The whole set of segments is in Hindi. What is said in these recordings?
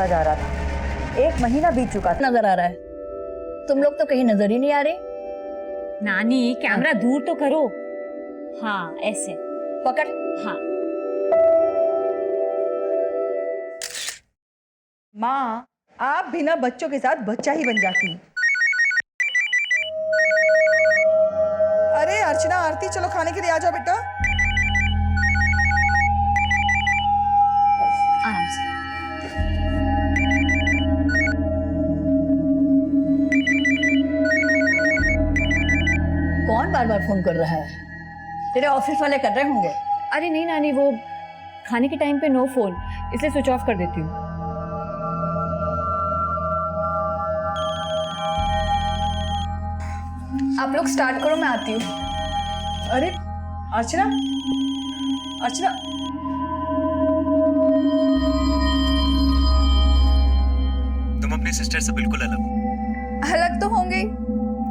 होता जा रहा था। 1 महीना बीत चुका था। नजर आ रहा है, तुम लोग तो कहीं नजर ही नहीं आ रही। नानी कैमरा दूर तो करो। हाँ ऐसे पकड़। हाँ। माँ, आप बिना बच्चों के साथ बच्चा ही बन जाती। अरे अर्चना, आरती, चलो खाने के लिए आ जाओ बेटा। आराम से। कौन बार बार फोन कर रहा है? तेरे ऑफिस वाले कर रहे होंगे। अरे नहीं नानी, वो खाने के टाइम पे नो फोन, इसलिए स्विच ऑफ कर देती हूँ। आप लोग स्टार्ट करो, मैं आती हूँ। अरे अर्चना, अर्चना, तुम अपनी सिस्टर से बिल्कुल अलग हो। अलग तो होंगे,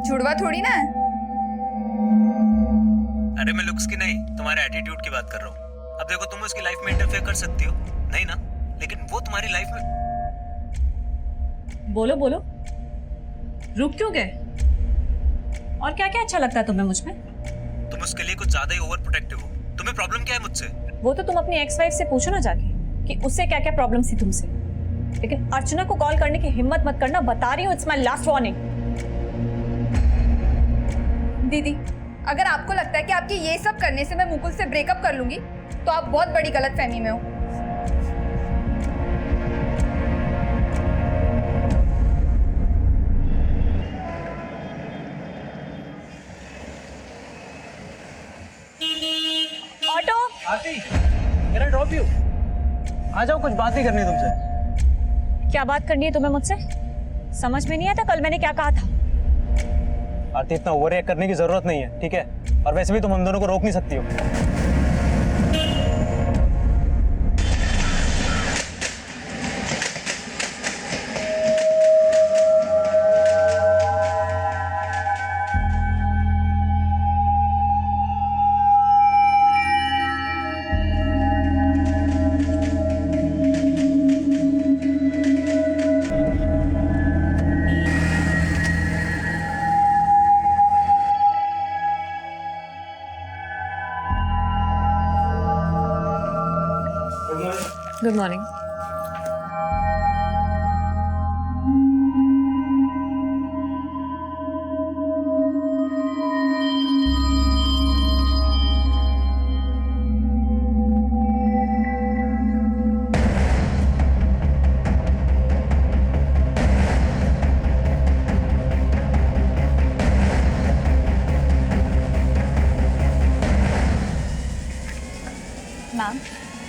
जुड़वा थोड़ी ना है। अरे मैं लुक्स की नहीं, तुम्हारे एटीट्यूड की बात कर रहा हूँ। अब देखो, तुम उसकी लाइफ में इंटरफेयर कर सकती हो नहीं ना, लेकिन वो तुम्हारी लाइफ में। बोलो बोलो, रुक क्यों गए? और क्या क्या अच्छा लगता है तुम्हें मुझ में? तुम उसके लिए कुछ ज्यादा ही ओवर प्रोटेक्टिव हो। तुम्हें प्रॉब्लम क्या है मुझसे? वो तो तुम अपनी एक्स वाइफ से पूछो ना जाके कि उससे क्या क्या प्रॉब्लम थी तुमसे। लेकिन अर्चना को कॉल करने की हिम्मत मत करना, बता रही हूँ, इट्स माय लास्ट वार्निंग। दीदी, अगर आपको लगता है कि आपके ये सब करने से मैं मुकुल से ब्रेकअप कर लूंगी तो आप बहुत बड़ी गलतफहमी में हो। Auto, Aarti, can I drop you? आ जाओ, कुछ बात ही करनी है तुमसे। क्या बात करनी है तुम्हें मुझसे? समझ में नहीं आता कल मैंने क्या कहा था? आरती, इतना ओवर रिएक्ट करने की जरूरत नहीं है, ठीक है? और वैसे भी तुम हम दोनों को रोक नहीं सकती हो। Good morning.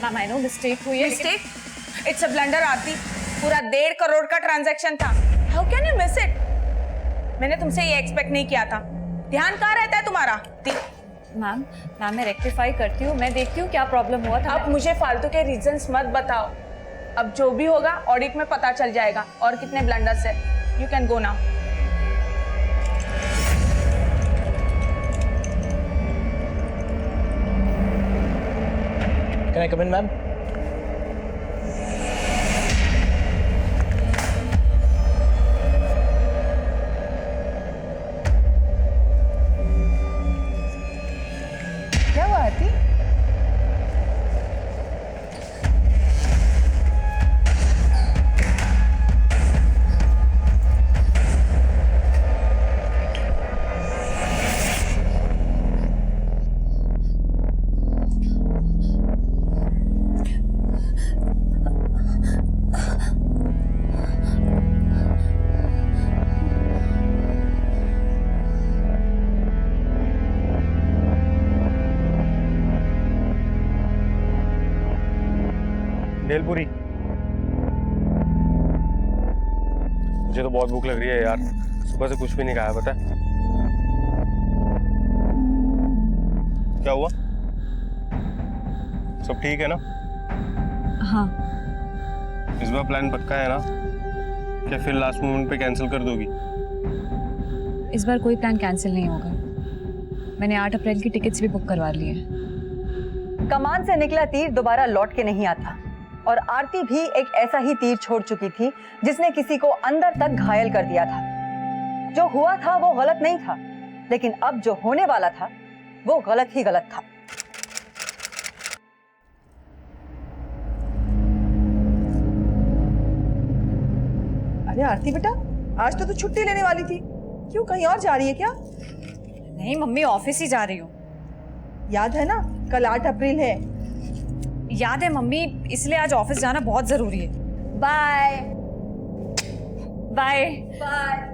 Ma'am I know mistake हुई है। मिस्टेक? इट्स अ ब्लंडर आरती। पूरा 1.5 करोड़ का ट्रांजैक्शन था। How can you miss it? मैंने तुमसे ये एक्सपेक्ट नहीं किया था। ध्यान कहाँ रहता है तुम्हारा? मैम मैं रेक्टिफाई करती हूँ, मैं देखती हूँ क्या प्रॉब्लम हुआ था। अब मुझे फालतू के रीजंस मत बताओ। अब जो भी होगा ऑडिट में पता चल जाएगा और कितने ब्लंडर्स है। You can go now. Can I come in, ma'am? क्या हुआ आरती? भेलपुरी। मुझे तो बहुत भूख लग रही है यार, सुबह से कुछ भी नहीं खाया। पता है क्या हुआ? सब ठीक है ना? हाँ। इस बार प्लान पक्का है ना? क्या फिर लास्ट मोमेंट पे कैंसिल कर दोगी? इस बार कोई प्लान कैंसिल नहीं होगा। मैंने 8 अप्रैल की टिकट्स भी बुक करवा ली है। कमान से निकला तीर दोबारा लौट के नहीं आता। और आरती भी एक ऐसा ही तीर छोड़ चुकी थी जिसने किसी को अंदर तक घायल कर दिया था। जो हुआ था वो गलत नहीं था, लेकिन अब जो होने वाला था वो गलत ही गलत था। अरे आरती बेटा, आज तो तू छुट्टी लेने वाली थी, क्यों कहीं और जा रही है क्या? नहीं मम्मी, ऑफिस ही जा रही हूँ। याद है ना, कल 8 अप्रैल है। याद है मम्मी, इसलिए आज ऑफिस जाना बहुत जरूरी है। Bye bye. बाय।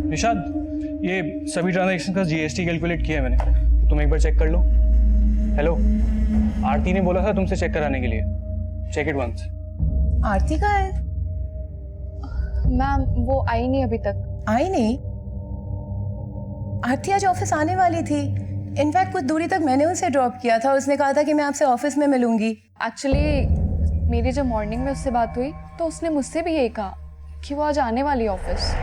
निशाद, ये सभी ट्रांजैक्शन का जीएसटी कैलकुलेट किया है मैंने, तो तुम एक बार चेक कर लो। हेलो, आरती ने बोला था तुमसे चेक कराने के लिए। Check it once. आरती कहाँ है? मैम वो आई नहीं अभी तक। आई नहीं? आरती आज ऑफिस आने वाली थी। इनफैक्ट कुछ दूरी तक मैंने उसे ड्रॉप किया था। उसने कहा था कि मैं आपसे ऑफिस में मिलूंगी। एक्चुअली मेरी जब मॉर्निंग में उससे बात हुई तो उसने मुझसे भी यही कहा कि वो आज आने वाली है ऑफिस।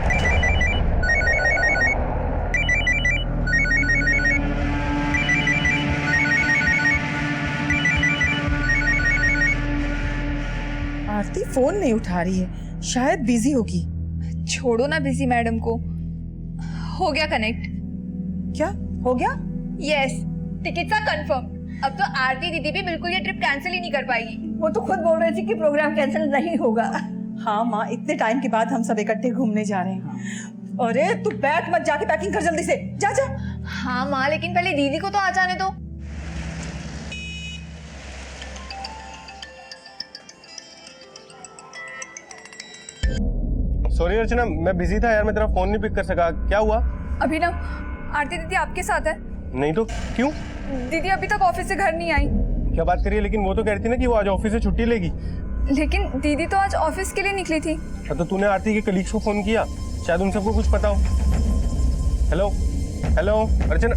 आरती फोन नहीं उठा रही है, शायद बिजी होगी। छोड़ो ना बिजी मैडम को। हो गया कनेक्ट। क्या हो गया? यस, टिकट सा कंफर्म। अब तो आरती दीदी भी बिल्कुल ये ट्रिप कैंसिल ही नहीं कर पाएगी। वो तो खुद बोल रही थी कि प्रोग्राम कैंसिल नहीं होगा। हाँ माँ, इतने टाइम के बाद हम सब इकट्ठे घूमने जा रहे हैं। अरे तू बैठ मत, जाके पैकिंग कर जल्दी से। जा जा। हाँ माँ, लेकिन पहले दीदी को तो आ जाने दो। सॉरी अर्चना, मैं बिजी था यार, मैं तेरा फोन नहीं पिक कर सका। क्या हुआ? अभी ना आरती दीदी आपके साथ है। नहीं तो क्यों? दीदी अभी तक ऑफिस से घर नहीं आई। क्या बात करिए, लेकिन वो तो कह रही थी ना कि वो आज ऑफिस से छुट्टी लेगी। लेकिन दीदी तो आज ऑफिस के लिए निकली थी। तो तूने आरती के कलीग्स को फोन किया? शायद उन सबको कुछ पता हो। हेलो हेलो अर्चना।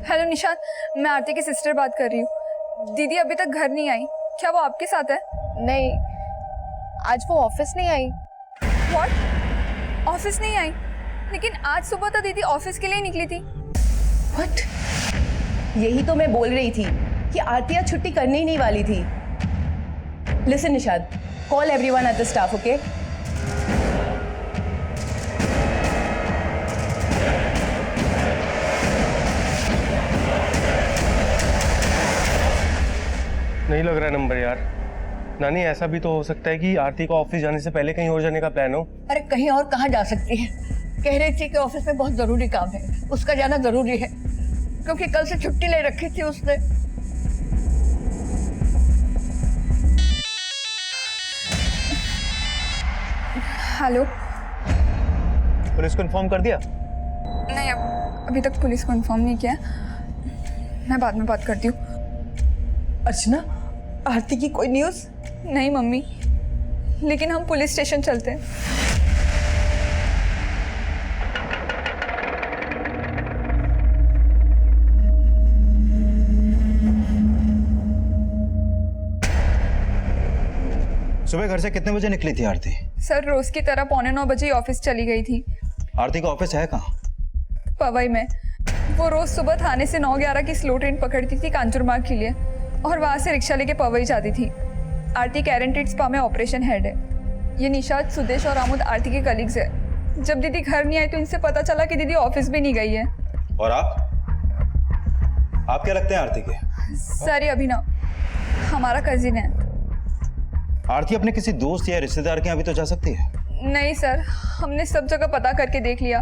हेलो निशाद, मैं आरती की सिस्टर बात कर रही हूँ। दीदी अभी तक घर नहीं आई। क्या वो आपके साथ है? नहीं, आज वो ऑफिस नहीं आई। व्हाट? ऑफिस नहीं आई? लेकिन आज सुबह तो दीदी ऑफिस के लिए निकली थी। व्हाट? यही तो मैं बोल रही थी कि आरती आज छुट्टी करने ही नहीं वाली थी। Listen Nishad, call everyone at the staff, okay? नहीं लग रहा नंबर यार। नानी, ऐसा भी तो हो सकता है कि आरती को ऑफिस जाने से पहले कहीं और जाने का प्लान हो। अरे कहीं और कहाँ जा सकती है? कह रही थी कि ऑफिस में बहुत जरूरी काम है, उसका जाना जरूरी है, क्योंकि कल से छुट्टी ले रखी थी उसने। हेलो। पुलिस को इन्फॉर्म कर दिया? नहीं, अभी तक पुलिस को इन्फॉर्म नहीं किया। मैं बाद में बात करती हूँ। अर्चना, आरती की कोई न्यूज़? नहीं मम्मी, लेकिन हम पुलिस स्टेशन चलते हैं। सुबह घर से कितने बजे निकली थी आरती? सर, रोज की तरह 8:45 बजे ऑफिस चली गई थी। आरती का ऑफिस है कहाँ? पवई में। वो रोज सुबह थाने से 9:11 की स्लो ट्रेन पकड़ती थी कांचुरमार्ग के लिए और वहाँ से रिक्शा लेके पवई जाती थी। आरती कैरेंटेड स्पा में ऑपरेशन हेड है। ये निशाद, सुदेश और आमुद आरती के कलीग्स है। जब दीदी घर नहीं आई तो इनसे पता चला कि दीदी ऑफिस भी नहीं गई है। और आप क्या लगते हैं आरती के? सर, ये अभिनव हमारा कजिन है। आरती अपने किसी दोस्त या रिश्तेदार के यहाँ भी तो जा सकती है। नहीं सर, हमने सब जगह पता करके देख लिया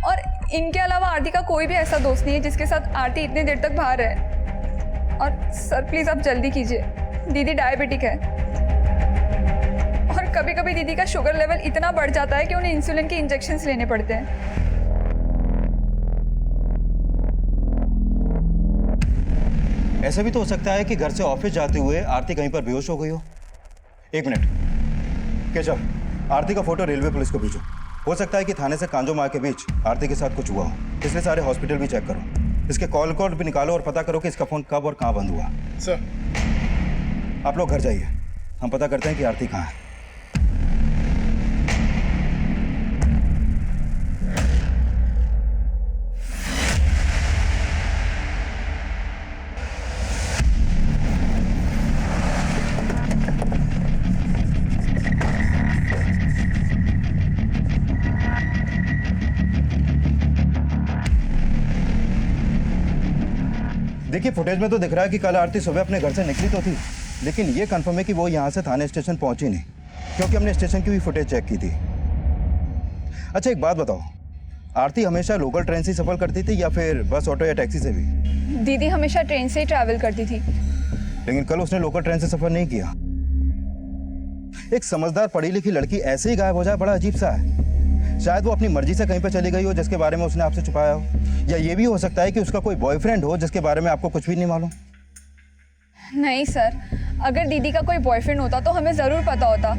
और इनके अलावा आरती का कोई भी ऐसा दोस्त नहीं है जिसके साथ आरती इतने देर तक बाहर है। और सर प्लीज आप जल्दी कीजिए, दीदी डायबिटिक है और कभी कभी दीदी का शुगर लेवल इतना बढ़ जाता है कि उन्हें इंसुलिन के इंजेक्शंस लेने पड़ते हैं। ऐसा भी तो हो सकता है कि घर से ऑफिस जाते हुए आरती कहीं पर बेहोश हो गई हो। 1 मिनट, केशव, आरती का फोटो रेलवे पुलिस को भेजो। हो सकता है कि थाने से कांजो माँ के बीच आरती के साथ कुछ हुआ हो, इसलिए सारे हॉस्पिटल भी चेक करो, इसके कॉल कोड भी निकालो और पता करो कि इसका फोन कब और कहाँ बंद हुआ। सर आप लोग घर जाइए, हम पता करते हैं कि आरती कहाँ है। देखिए फुटेज में तो दिख रहा है कि कल आरती सुबह अपने घर से निकली तो थी, लेकिन ये कंफर्म है कि वो यहाँ से थाने स्टेशन पहुंची नहीं, क्योंकि हमने स्टेशन की भी फुटेज चेक की थी। अच्छा एक बात बताओ, आरती हमेशा लोकल ट्रेन से सफर करती थी या फिर बस, ऑटो या टैक्सी से भी? दीदी हमेशा ट्रेन से ही ट्रैवल करती थी। लेकिन कल उसने लोकल ट्रेन से सफर नहीं किया। एक समझदार पढ़ी लिखी लड़की ऐसे ही गायब हो जाए, बड़ा अजीब सा है। शायद वो अपनी मर्जी से कहीं पर चली गई हो जिसके बारे में उसने आपसे छुपाया हो, या ये भी हो सकता है कि उसका कोई बॉयफ्रेंड हो जिसके बारे में आपको कुछ भी नहीं मालूम। नहीं सर, अगर दीदी का कोई बॉयफ्रेंड होता तो हमें ज़रूर पता होता,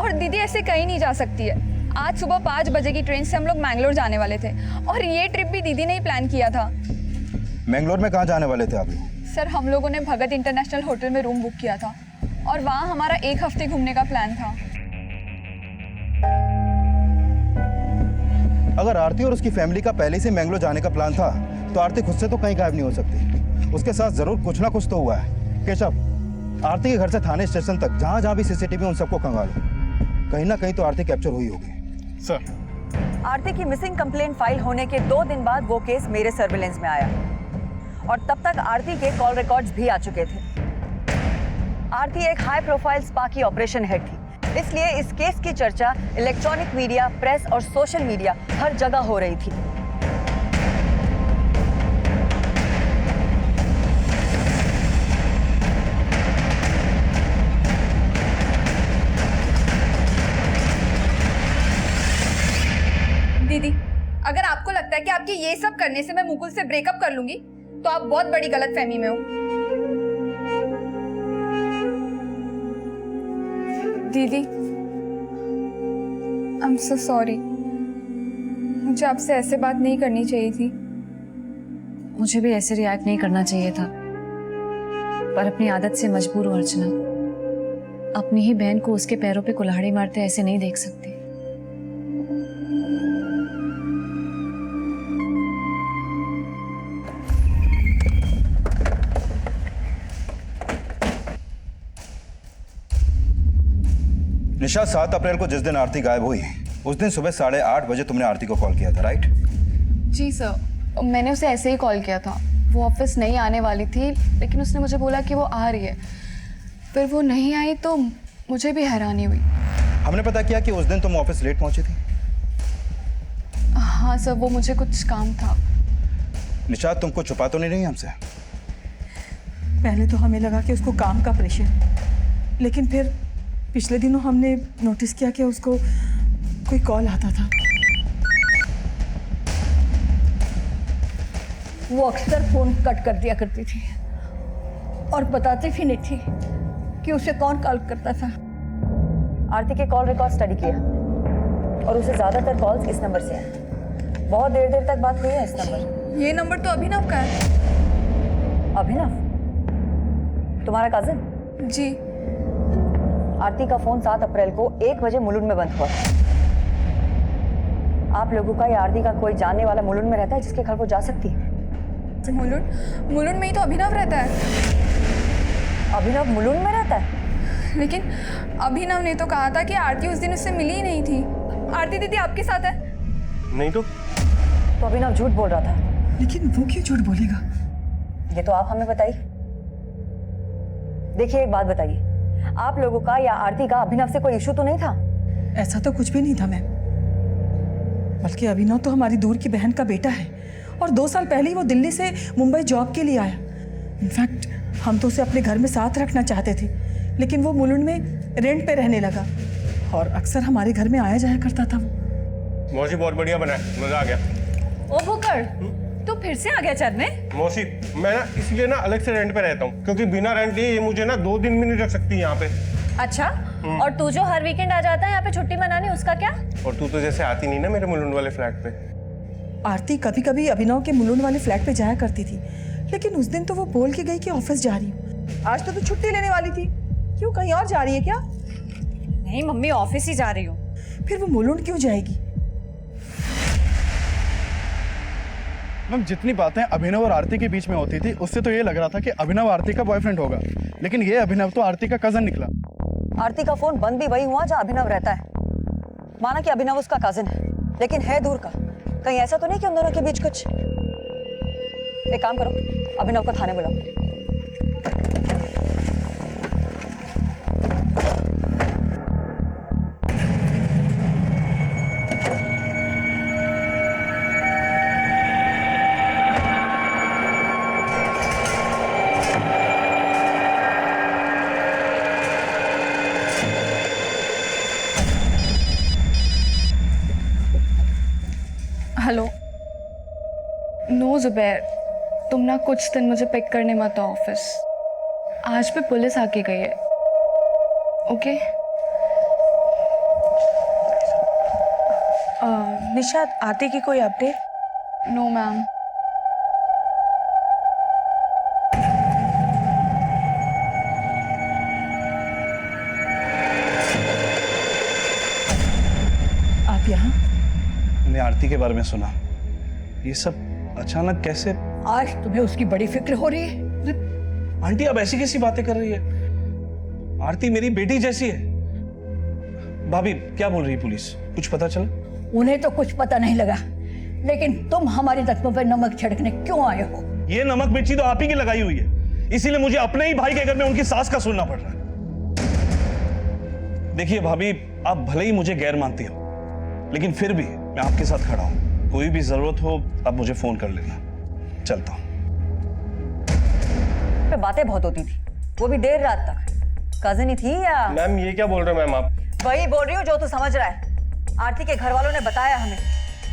और दीदी ऐसे कहीं नहीं जा सकती है। आज सुबह 5 बजे की ट्रेन से हम लोग मैंगलोर जाने वाले थे, और ये ट्रिप भी दीदी ने ही प्लान किया था। मैंगलोर में कहाँ जाने वाले थे आप लोग? सर हम लोगों ने भगत इंटरनेशनल होटल में रूम बुक किया था, और वहाँ हमारा 1 हफ्ते घूमने का प्लान था। अगर आरती और उसकी फैमिली का पहले से मैंगलोर जाने का प्लान था, तो आरती खुद से तो कहीं गायब नहीं हो सकती। उसके साथ जरूर कुछ ना कुछ तो हुआ है। केशव, आरती के घर से थाने स्टेशन तक जहां जहां भी सीसीटीवी उन सबको खंगालो, कहीं ना कहीं तो आरती कैप्चर हुई होगी। सर आरती की मिसिंग कंप्लेंट फाइल होने के 2 दिन बाद वो केस मेरे सर्विलेंस में आया, और तब तक आरती के कॉल रिकॉर्ड्स भी आ चुके थे। आरती एक हाई प्रोफाइल स्पा की ऑपरेशन हेड थी, इसलिए इस केस की चर्चा इलेक्ट्रॉनिक मीडिया, प्रेस और सोशल मीडिया हर जगह हो रही थी। दीदी, अगर आपको लगता है कि आपके ये सब करने से मैं मुकुल से ब्रेकअप कर लूंगी, तो आप बहुत बड़ी गलतफहमी में हो। दीदी, आई एम सो सॉरी, मुझे आपसे ऐसे बात नहीं करनी चाहिए थी। मुझे भी ऐसे रिएक्ट नहीं करना चाहिए था, पर अपनी आदत से मजबूर हूँ अर्चना। अपनी ही बहन को उसके पैरों पे कुल्हाड़ी मारते ऐसे नहीं देख सकती। निशा, 7 अप्रैल को जिस दिन आरती गायब हुई, उस दिन सुबह 8:30 बजे तुमने आरती को कॉल किया था, राइट? जी सर, मैंने उसे ऐसे ही कॉल किया था। वो ऑफिस नहीं आने वाली थी, लेकिन उसने मुझे बोला कि वो आ रही है। फिर वो नहीं आई तो मुझे भी हैरानी हुई। हमने पता किया कि उस दिन तुम ऑफिस लेट पहुंची थी। हाँ सर, वो मुझे कुछ काम था। निशा, तुमको छुपा तो नहीं रही हमसे? पहले तो हमें लगा कि उसको काम का प्रेशर है, लेकिन फिर पिछले दिनों हमने नोटिस किया कि उसको कोई कॉल आता था। वो अक्सर फोन कट कर दिया करती थी और बताती भी नहीं थी कि उसे कौन कॉल करता था। आरती के कॉल रिकॉर्ड स्टडी किया, और उसे ज्यादातर कॉल्स इस नंबर से हैं। बहुत देर देर तक बात हुई है इस नंबर। ये नंबर तो अभिनव का है। अभिनव? तुम्हारा कजिन? जी। आरती का फोन 7 अप्रैल को 1 बजे मुलुंड में बंद हुआ। आप लोगों का या आरती का कोई जानने वाला मुलुंड में रहता है जिसके घर वो जा सकती है? मुलुंड में ही तो अभिनव रहता है। अभिनव मुलुंड में रहता है? लेकिन अभिनव ने तो कहा था कि आरती उस दिन उससे मिली ही नहीं थी। आरती दीदी आपके साथ है? नहीं तो अभिनव झूठ बोल रहा था। लेकिन वो क्यों झूठ बोलेगा? ये तो आप हमें बताइए। देखिए, एक बात बताइए, आप लोगों का या आरती का अभिनव से कोई इशू तो नहीं था? ऐसा तो कुछ भी नहीं था मैम, बल्कि अभिनव तो हमारी दूर की बहन का बेटा है, और 2 साल पहले ही वो दिल्ली से मुंबई जॉब के लिए आया। इनफैक्ट हम तो उसे अपने घर में साथ रखना चाहते थे, लेकिन वो मुलुंड में रेंट पे रहने लगा, और अक्सर हमारे घर में आया जाया करता था वो। मौसी बहुत बढ़िया बना है, मजा आ गया। ओ भूकर, तू फिर से आ गया चरने? मौसी, मैं ना इसलिए ना अलग से रेंट पे रहता हूँ, क्योंकि बिना रेंट लिए ये मुझे ना 2 दिन भी नहीं रख सकती यहाँ पे। अच्छा, और तू जो हर वीकेंड आ जाता है यहाँ पे छुट्टी मनाने, उसका क्या? और तू तो जैसे आती नहीं ना मेरे मुलुंड वाले फ्लैट पे। आरती कभी कभी अभिनव के मुलुंड वाले फ्लैट पे जाया करती थी, लेकिन उस दिन तो वो बोल के गई कि ऑफिस जा रही हूँ। आज तो तू छुट्टी लेने वाली थी, क्यों कहीं और जा रही है क्या? नहीं मम्मी, ऑफिस ही जा रही हूँ। फिर वो मुलुंड क्यों जाएगी? मैम जितनी बातें अभिनव और आरती के बीच में होती थी उससे तो ये लग रहा था कि अभिनव आरती का बॉयफ्रेंड होगा, लेकिन ये अभिनव तो आरती का कजन निकला। आरती का फोन बंद भी वही हुआ जहाँ अभिनव रहता है। माना कि अभिनव उसका कजिन है, लेकिन है दूर का। कहीं ऐसा तो नहीं कि उन दोनों के बीच कुछ। एक काम करो, अभिनव को थाने बुलाओ। हेलो। नो जुबैर, तुम ना कुछ दिन मुझे पिक करने मत आओ ऑफिस। आज भी पुलिस आके गई है। ओके? निशाद, आरती की कोई अपडेट? No ma'am. आप यहाँ? मैंने आरती के बारे में सुना, ये सब अचानक कैसे? आज तुम्हें उसकी बड़ी फिक्र हो रही है? आंटी आप ऐसी कैसी बातें कर रही है? आरती मेरी बेटी जैसी है। भाभी क्या बोल रही है पुलिस? कुछ पता चला? उन्हें तो कुछ पता नहीं लगा, लेकिन तुम हमारे जख्मों पर नमक छिड़कने क्यों आए हो? ये नमक मिर्ची तो आप ही की लगाई हुई है, इसीलिए मुझे अपने ही भाई के घर में उनकी सास का सुनना पड़ रहा है। देखिए भाभी, आप भले ही मुझे गैर मानती हो, लेकिन फिर भी मैं आपके साथ खड़ा हूं। कोई भी जरूरत हो आप मुझे फोन कर लेना। चलता हूं। पे बातें बहुत होती थी, वो भी देर रात तक। कजिन ही थी या? मैम ये क्या बोल रहे हो मैम आप? वही बोल रही हूँ जो तू समझ रहा है। आरती के घर वालों ने बताया हमें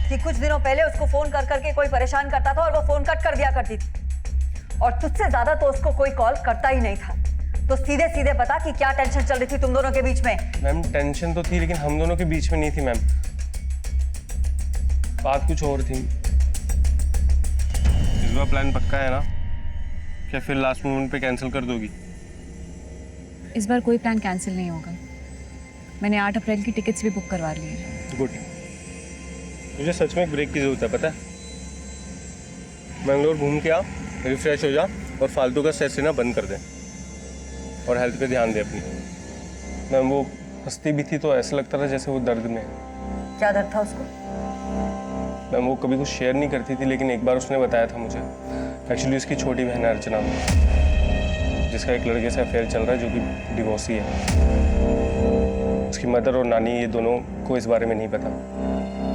कि कुछ दिनों पहले उसको फोन कर करके कोई परेशान करता था और वो फोन कट कर दिया करती थी, और तुझसे ज्यादा तो उसको कोई कॉल करता ही नहीं था। तो सीधे सीधे बता कि क्या टेंशन चल रही थी तुम दोनों के बीच में? मैम टेंशन तो थी, लेकिन हम दोनों के बीच में नहीं थी मैम, बात कुछ और थी। इस बार प्लान पक्का है ना? क्या फिर लास्ट मोमेंट पे कैंसिल कर दोगी? इस बार कोई प्लान कैंसिल नहीं होगा। मैंने 8 अप्रैल की टिकट्स भी बुक करवा ली है। गुड। मुझे सच में एक ब्रेक की जरूरत है, पता है? मैंगलोर घूम के आ, रिफ्रेश हो जा और फालतू का स्ट्रेस लेना बंद कर दे और हेल्थ पे ध्यान दे अपनी। मैम वो हंसती भी थी तो ऐसा लगता था जैसे वो दर्द में। क्या दर्द था उसको? मैम वो कभी कुछ शेयर नहीं करती थी, लेकिन एक बार उसने बताया था मुझे। एक्चुअली उसकी छोटी बहन है अर्चना, जिसका एक लड़के से अफेयर चल रहा है जो कि डिवोर्सी है। उसकी मदर और नानी ये दोनों को इस बारे में नहीं पता,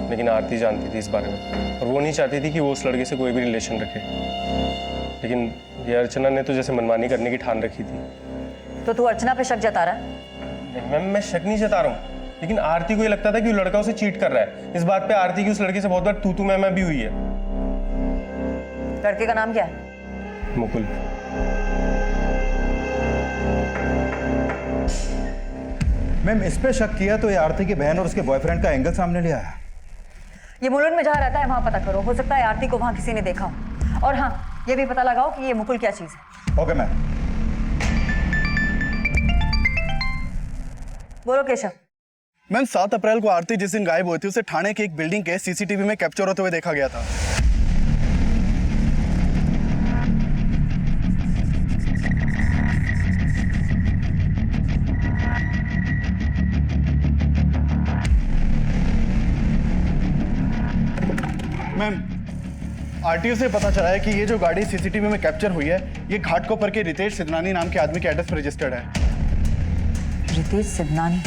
लेकिन आरती जानती थी इस बारे में, और वो नहीं चाहती थी कि वो उस लड़के से कोई भी रिलेशन रखे। लेकिन ये अर्चना ने तो जैसे मनमानी करने की ठान रखी थी। तो तू अर्चना पे शक जता रहा है? मैम मैं शक नहीं जता रहा हूँ, लेकिन आरती को ये लगता था कि वो लड़का उसे चीट कर रहा है। इस बात पे आरती की उस लड़के से बहुत बार तू मैं भी हुई है। लड़के का नाम क्या है? मुकुल। मैम इस पे शक किया तो ये आरती की बहन और उसके बॉयफ्रेंड का एंगल सामने ले आया। ये मुलुंड में जहाँ रहता है वहाँ पता करो, हो सकता है आरती को वहाँ किसी ने देखा हो। और हाँ, ये भी पता लगाओ कि ये मुकुल क्या चीज़ है। Okay ma'am. बोलो केशव। मैम 7 अप्रैल को आरती जिस दिन गायब हुई थी उसे थाने की एक बिल्डिंग के सीसीटीवी में कैप्चर होते हुए देखा गया था। मैम आरटीओ से पता चला है कि ये जो गाड़ी सीसीटीवी में कैप्चर हुई है ये घाटकोपर के रितेश सिद्धनानी नाम के आदमी के एड्रेस पर रजिस्टर्ड है। रितेश सिद्धनानी?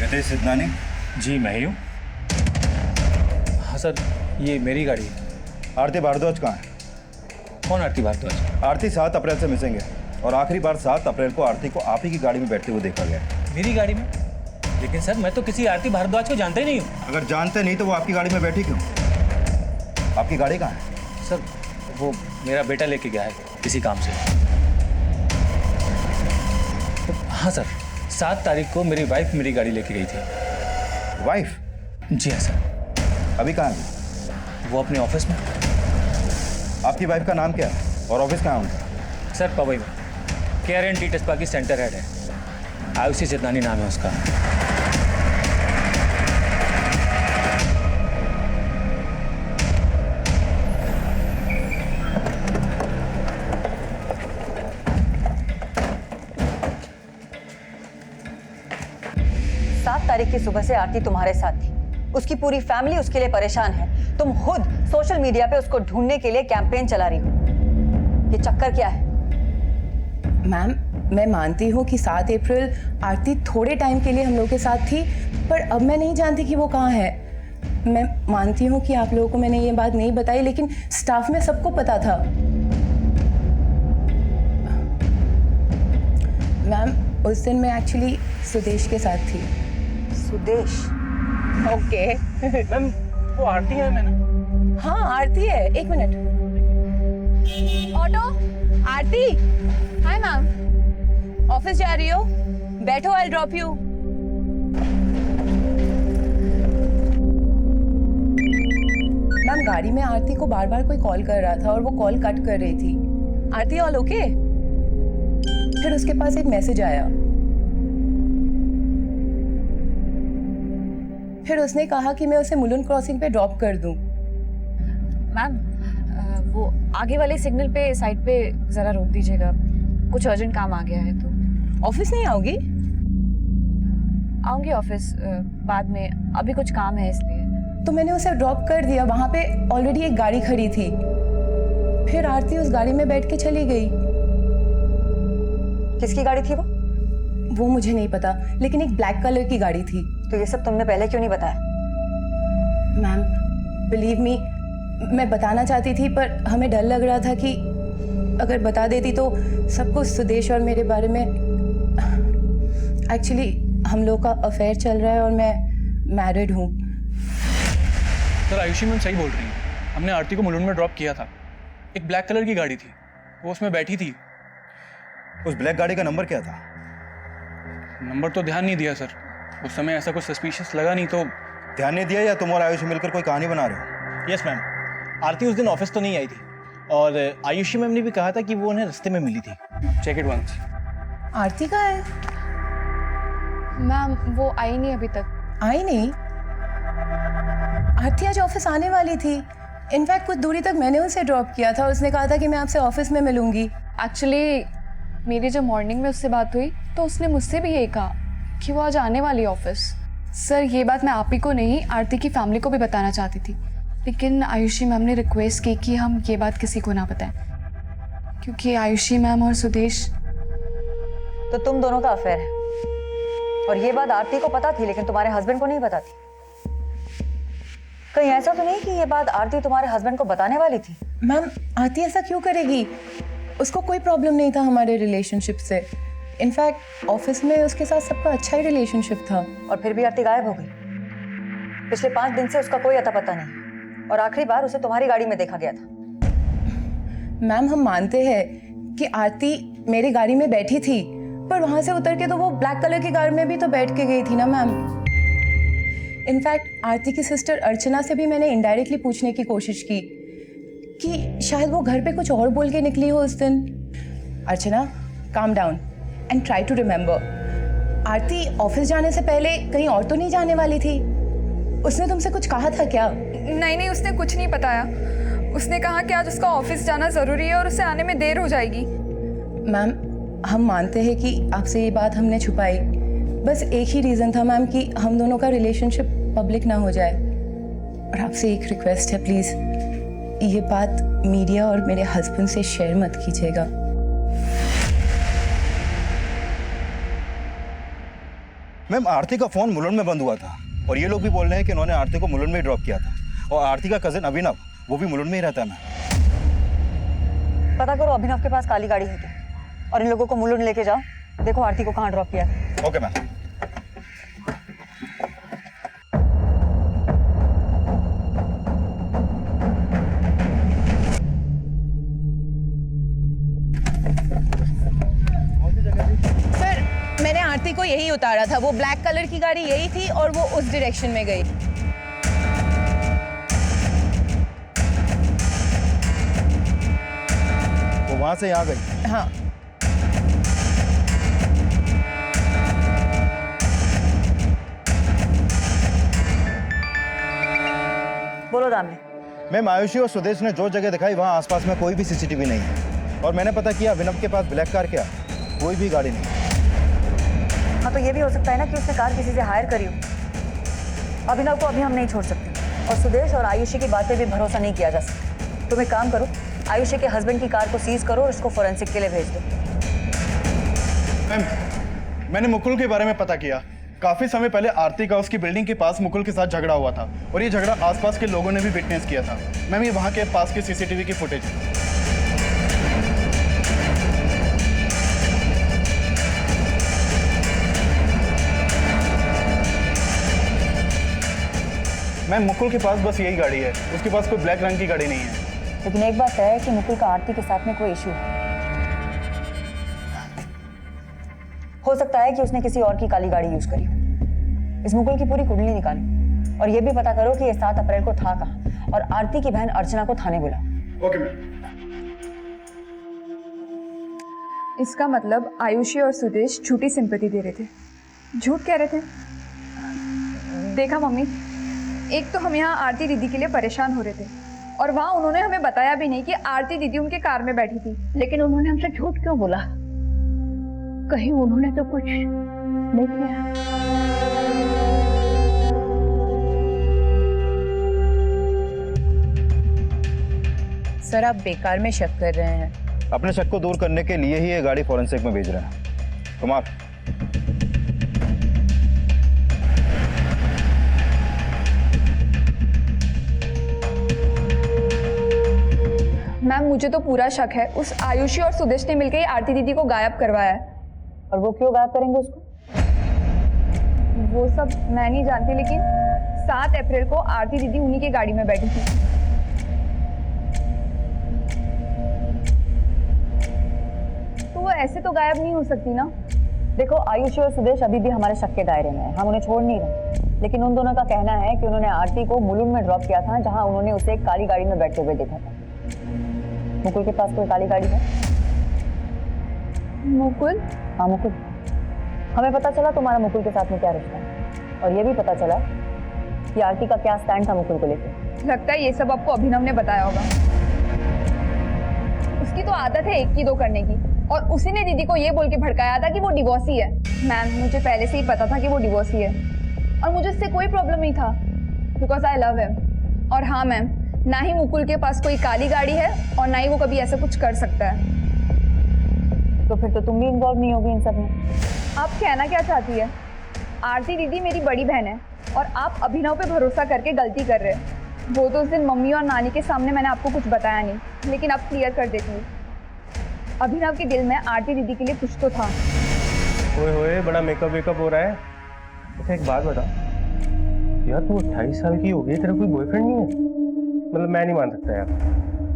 रितेश सिद्धनानी। जी मैं ही हूँ। हाँ सर, ये मेरी गाड़ी है। आरती भारद्वाज कहाँ है? कौन आरती भारद्वाज? आरती 7 अप्रैल से मिसिंग है और आखिरी बार 7 अप्रैल को आरती को आप ही की गाड़ी में बैठते हुए देखा गया। मेरी गाड़ी में? लेकिन सर मैं तो किसी आरती भारद्वाज को जानता ही नहीं हूँ। अगर जानते नहीं तो वो आपकी गाड़ी में बैठी क्यों? आपकी गाड़ी कहाँ है? सर वो मेरा बेटा लेके गया है किसी काम से। हाँ सर, 7 तारीख को मेरी वाइफ मेरी गाड़ी लेके गई थी। वाइफ? जी हाँ सर। अभी कहाँ है? वो अपने ऑफिस में। आपकी वाइफ का नाम क्या है और ऑफिस कहाँ है उनका? सर पवई में KRNT टेस्पा की सेंटर हेड है। आयुषी सिद्धनानी नाम है उसका। तारीख की सुबह से आरती तुम्हारे साथ थी। उसकी पूरी फैमिली उसके लिए परेशान है। तुम खुद सोशल मीडिया पे उसको ढूंढने के लिए कैंपेन चला रही हो। ये चक्कर क्या है? मैम, मैं मानती हूँ कि 7 अप्रैल आरती थोड़े टाइम के लिए हम लोग के साथ थी, पर अब मैं नहीं जानती कि वो कहाँ है। मैं मानती हूँ कि आप लोगों को मैंने ये बात नहीं बताई, लेकिन स्टाफ में सबको पता था। मैम, उस दिन मैं एक्चुअली सुदेश के साथ थी। सुदेश? ओके। मैम वो आरती है। मैंने हाँ आरती है। 1 minute. Auto. Aarti. Hi ma'am, office जा रही हो? बैठो, आई ड्रॉप यू। मैम, गाड़ी में आरती को बार बार कोई कॉल कर रहा था और वो कॉल कट कर रही थी। आरती ऑल ओके? फिर उसके पास एक मैसेज आया। फिर उसने कहा कि मैं उसे मुलुंड क्रॉसिंग पे ड्रॉप कर दूं। मैम वो आगे वाले सिग्नल पे साइड पे जरा रोक दीजिएगा, कुछ अर्जेंट काम आ गया है। तो ऑफिस नहीं आओगी? आऊंगी ऑफिस बाद में, अभी कुछ काम है इसलिए। तो मैंने उसे ड्रॉप कर दिया। वहां पे ऑलरेडी एक गाड़ी खड़ी थी। फिर आरती उस गाड़ी में बैठ के चली गई। किसकी गाड़ी थी वो मुझे नहीं पता, लेकिन एक ब्लैक कलर की गाड़ी थी। तो ये सब तुमने पहले क्यों नहीं बताया? मैम, बिलीव मी, मैं बताना चाहती थी, पर हमें डर लग रहा था कि अगर बता देती तो सबको सुदेश और मेरे बारे में। एक्चुअली हम लोग का अफेयर चल रहा है और मैं मैरिड हूँ। सर आयुषी मैम सही बोल रही है। हमने आरती को मुलुंड में ड्रॉप किया था। एक ब्लैक कलर की गाड़ी थी, वो उसमें बैठी थी। उस ब्लैक गाड़ी का नंबर क्या था? नंबर तो ध्यान नहीं दिया सर, उस समय ऐसा कुछ सस्पिशियस लगा नहीं तो। ध्यान नहीं दिया या तुम और आयुषी मिलकर कोई कहानी बना रहे हो? यस मैम, आरती उस दिन ऑफिस तो नहीं आई थी और आयुषी मैम ने भी कहा था कि वो उन्हें रास्ते में मिली थी। Check it once. आरती कहाँ है? मैम वो आई नहीं अभी तक। आई नहीं? आरती आज ऑफिस आने वाली थी। इनफैक्ट कुछ दूरी तक मैंने उसे ड्रॉप किया था। उसने कहा था कि मैं आपसे ऑफिस में मिलूंगी। एक्चुअली मेरी जब मॉर्निंग में उससे बात हुई तो उसने मुझसे भी यही कहा कि वो आज आने वाली है ऑफिस। सर ये बात मैं आप ही को नहीं, आरती की फैमिली को भी बताना चाहती थी, लेकिन आयुषी मैम ने रिक्वेस्ट की कि हम ये बात किसी को ना बताएं, क्योंकि आयुषी मैम और सुदेश। तो तुम दोनों का अफेयर है और ये बात आरती को पता थी, लेकिन तुम्हारे हस्बैंड को नहीं पता थी। कहीं ऐसा तो नहीं कि ये बात आरती तुम्हारे हस्बैंड को बताने वाली थी? मैम, आरती ऐसा क्यों करेगी? उसको कोई प्रॉब्लम नहीं था हमारे रिलेशनशिप से। इनफैक्ट ऑफिस में उसके साथ सबका अच्छा ही रिलेशनशिप था। और फिर भी आरती गायब हो गई। पिछले 5 दिन से उसका कोई अता पता नहीं और आखिरी बार उसे तुम्हारी गाड़ी में देखा गया था। मैम, हम मानते हैं कि आरती मेरी गाड़ी में बैठी थी, पर वहां से उतर के तो वो ब्लैक कलर की कार में भी तो बैठ के गई थी ना मैम। इनफैक्ट आरती की सिस्टर अर्चना से भी मैंने इनडायरेक्टली पूछने की कोशिश की कि शायद वो घर पे कुछ और बोल के निकली हो उस दिन। Archana, calm down and try to remember. Aarti office जाने से पहले कहीं और तो नहीं जाने वाली थी? उसने तुमसे कुछ कहा था क्या? नहीं, उसने कुछ नहीं बताया। उसने कहा कि आज उसका ऑफिस जाना ज़रूरी है और उसे आने में देर हो जाएगी। मैम, हम मानते हैं कि आपसे ये बात हमने छुपाई। बस एक ही रीज़न था मैम कि हम दोनों का रिलेशनशिप पब्लिक ना हो जाए। और आपसे एक रिक्वेस्ट है, प्लीज़ ये बात मीडिया और मेरे हस्बैंड से शेयर मत कीजिएगा। मैम आरती का फोन मुलुंड में बंद हुआ था और ये लोग भी बोल रहे हैं कि उन्होंने आरती को मुलुंड में ड्रॉप किया था और आरती का कजिन अभिनव वो भी मुलुंड में ही रहता है मैम। पता करो अभिनव के पास काली गाड़ी है क्या, और इन लोगों को मुलुंड लेके जाओ, देखो आरती को कहाँ ड्रॉप किया है। Okay ma'am. सर मैंने आरती को यही उतारा था, वो ब्लैक कलर की गाड़ी यही थी और वो उस डायरेक्शन में गई। वो वहां से यहाँ गई? हाँ। बोलो दामले। मैम आयुषी और सुदेश ने जो जगह दिखाई वहाँ आसपास में कोई भी सीसीटीवी नहीं है और मैंने पता किया अभिनव के पास ब्लैक कार क्या कोई भी गाड़ी नहीं। हाँ तो ये भी हो सकता है ना कि उसने कार किसी से हायर करी हो। अभिनव को अभी हम नहीं छोड़ सकते और सुदेश और आयुषी की बातें भी भरोसा नहीं किया जा सकता। तुम एक काम करो, आयुषी के हस्बैंड की कार को सीज करो और उसको फोरेंसिक के लिए भेज दो। मैम मैंने मुकुल के बारे में पता किया। काफी समय पहले आरती का उसकी बिल्डिंग के पास मुकुल के साथ झगड़ा हुआ था और ये झगड़ा आसपास के लोगों ने भी विटनेस किया था। मैम ये वहाँ के पास के सीसीटीवी की फुटेज है। मैम मुकुल के पास बस यही गाड़ी है, उसके पास कोई ब्लैक रंग की गाड़ी नहीं है। लेकिन एक बात तय है कि मुकुल का आरती के साथ में कोई इशू है। हो सकता है कि उसने किसी और की काली गाड़ी यूज करी हो। इस मुकुल की पूरी कुंडली निकालो और ये भी पता करो कि ये 7 अप्रैल को था कहाँ और आरती की बहन अर्चना को थाने बुलाओ। Okay ma'am. इसका मतलब आयुषी और सुदेश झूठी सिंपैथी दे रहे थे, झूठ कह रहे थे। देखा मम्मी, एक तो हम यहाँ आरती दीदी के लिए परेशान हो रहे थे और वहाँ उन्होंने हमें बताया भी नहीं कि आरती दीदी उनके कार में बैठी थी। लेकिन उन्होंने हमसे झूठ क्यों बोला? कहीं उन्होंने तो कुछ नहीं किया। सर आप बेकार में शक कर रहे हैं। अपने शक को दूर करने के लिए ही ये गाड़ी फॉरेंसिक में भेज रहे हैं। कुमार मैम मुझे तो पूरा शक है उस आयुषी और सुदेश ने मिलकर आरती दीदी को गायब करवाया है। और वो क्यों गायब करेंगे उसको? वो सब मैं नहीं जानती, लेकिन 7 अप्रैल को आरती दीदी उन्हीं की गाड़ी में बैठी थी। तो वो ऐसे तो गायब नहीं हो सकती ना। देखो आयुषी और सुदेश अभी भी हमारे शक के दायरे में है, हम उन्हें छोड़ नहीं रहे, लेकिन उन दोनों का कहना है कि उन्होंने आरती को मुलुंड में ड्रॉप किया था जहां उन्होंने उसे एक काली गाड़ी में बैठते हुए देखा था। मुकुल के पास कोई काली गाड़ी है? मुकुल? हाँ मुकुल। हमें पता चला तुम्हारा मुकुल के साथ में क्या रिश्ता है और ये भी पता चला कि आरती का क्या स्टैंड था मुकुल को लेकर। लगता है ये सब आपको अभिनव ने बताया होगा। उसकी तो आदत है 1 की 2 करने की और उसी ने दीदी को ये बोल के भड़काया था कि वो डिवोर्सी है। मैम मुझे पहले से ही पता था कि वो डिवोर्सी है और मुझे इससे कोई प्रॉब्लम नहीं था बिकॉज आई लव हिम। और हाँ मैम, ना ही मुकुल के पास कोई काली गाड़ी है और ना ही वो कभी ऐसा कुछ कर सकता है। तो फिर तो तुम भी इन्वॉल्व नहीं होगी इन सब में। आप कहना क्या चाहती है? आरती दीदी मेरी बड़ी बहन है और आप अभिनव पे भरोसा करके गलती कर रहे हैं। वो तो उस दिन मम्मी और नानी के सामने मैंने आपको कुछ बताया नहीं, लेकिन अब क्लियर कर देती हूँ। अभिनव के दिल में आरती दीदी के लिए कुछ तो था। ओए होए बड़ा मेकअप वेकअप हो रहा है। अच्छा एक बात बता यार, तू 28 साल की हो गई, तेरा कोई बॉयफ्रेंड नहीं है? मतलब मैं नहीं मान सकता यार,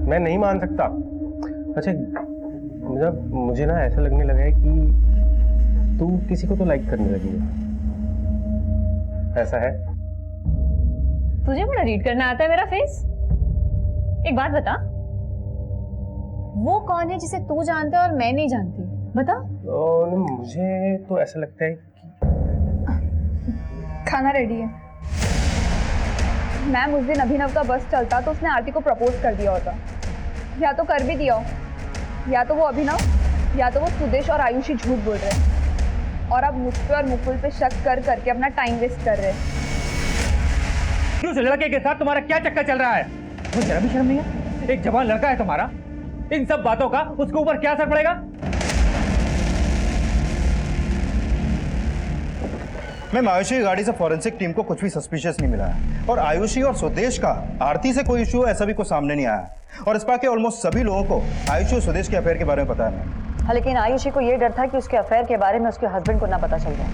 मैं नहीं मान सकता। अच्छा मुझे ना ऐसा लगने लगा है कि तू किसी को तो लाइक करने लगी है, ऐसा है? तुझे बड़ा रीड करना आता है मेरा फेस। एक बात बता, वो कौन है जिसे तू जानता है और मैं नहीं जानती? बता। मुझे तो ऐसा लगता है कि खाना रेडी है। मैम उस दिन अभिनव का बस चलता तो उसने आरती को प्रपोज कर दिया होता, या तो कर भी दिया हो, या तो वो अभिनव या तो वो सुदेश और आयुषी झूठ बोल रहे हैं और अब मुझ पे और मुकुल पे शक कर करके अपना टाइम वेस्ट कर रहे हैं। उस लड़के के साथ तुम्हारा क्या चक्कर चल रहा है? तुम्हें जरा भी शर्म नहीं है? एक जवान लड़का है तुम्हारा, इन सब बातों का उसके ऊपर क्या असर पड़ेगा? मैम आयुषी की गाड़ी से फॉरेंसिक टीम को कुछ भी सस्पिशियस नहीं मिला है और आयुषी और सुदेश का आरती से कोई इशू ऐसा भी कुछ सामने नहीं आया और इस के ऑलमोस्ट सभी लोगों को आयुषी और सुदेश के अफेयर के बारे में पता है मैम। हाँ, लेकिन आयुषी को ये डर था कि उसके अफेयर के बारे में उसके हस्बैंड को ना पता चल जाए।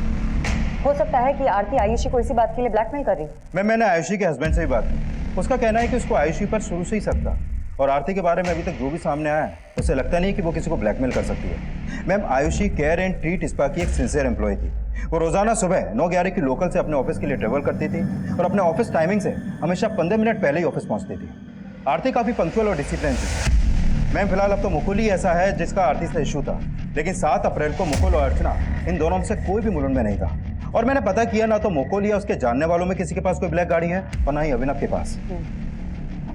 हो सकता है कि आरती आयुषी को इसी बात के लिए ब्लैकमेल कर रही। मैंने आयुषी के हस्बैंड से भी बात की, उसका कहना है कि उसको आयुषी पर शुरू से ही शक था और आरती के बारे में अभी तक जो भी सामने आया है उसे लगता नहीं कि वो किसी को ब्लैकमेल कर सकती है। Ma'am Ayushi care and treat spa की एक सिंसियर एम्प्लॉय थी। वो रोजाना सुबह 9:11 की लोकल से अपने ऑफिस के लिए ट्रेवल करती थी और अपने ऑफिस टाइमिंग से हमेशा 15 मिनट पहले ही ऑफिस पहुंचती थी। आरती काफ़ी पंक्चुअल और डिसिप्लिन थी। मैम फिलहाल अब तो मुकुल ही ऐसा है जिसका आरती से इशू था, लेकिन 7 अप्रैल को मुकुल और अर्चना इन दोनों में से कोई भी मुलुंड में नहीं था और मैंने पता किया ना तो मुकुल या उसके जानने वालों में किसी के पास कोई ब्लैक गाड़ी है और ना ही अभिनव के पास।